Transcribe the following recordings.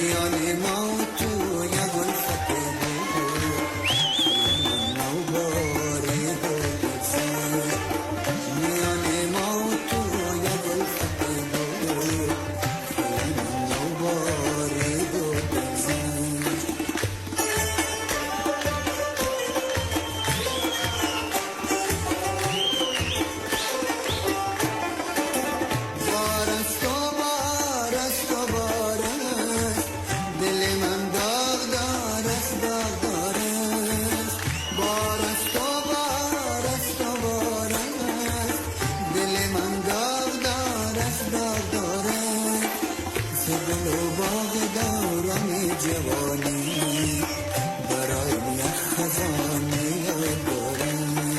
میان ما و تو یک الفت بود نوباری بود میان ما و تو یک الفت بود نوباری بود جوانی برای خزانه دارم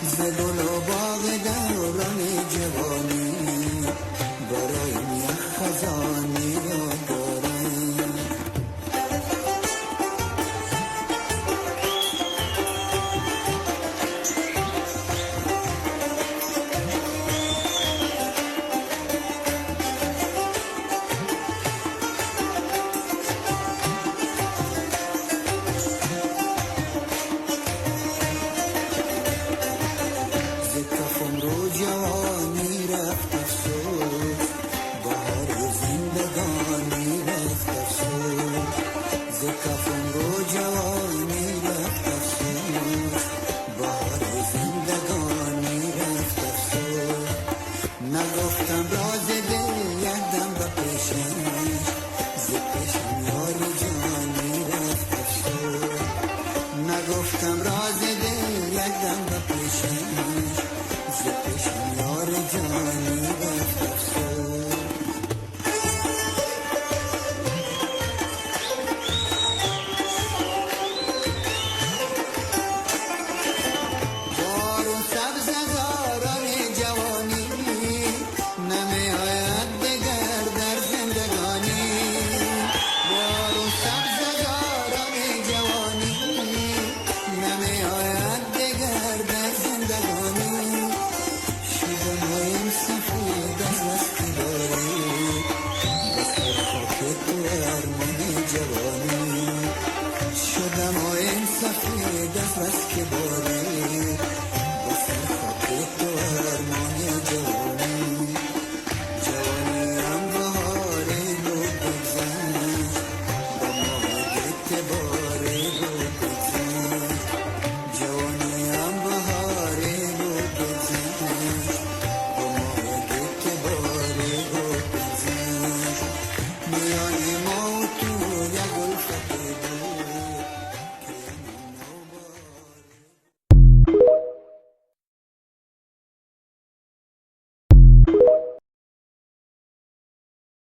ز گل و باغ دوران جوانی برای خزانه دارم جوانی رفت افسوس بهار زندگانی رفت افسوس ز کفم رو جوانی رفت افسوس بهار زندگانی رفت افسوس نگفتم راز دل یکدم به پیشش ز پیشم یار جانی رفت افسوس نگفتم راز دل یکدم به پیشش پیشم یار جانی رفت افسوس بارون سبز زاران جوانی نمی آید دگر در زندگانی بارون سبز زاران جوانی نمی آید دگر در زندگانی شدم سفید از وقتی داری بسر خاک تو ارمان جوانی شدم سفید از وقتی داری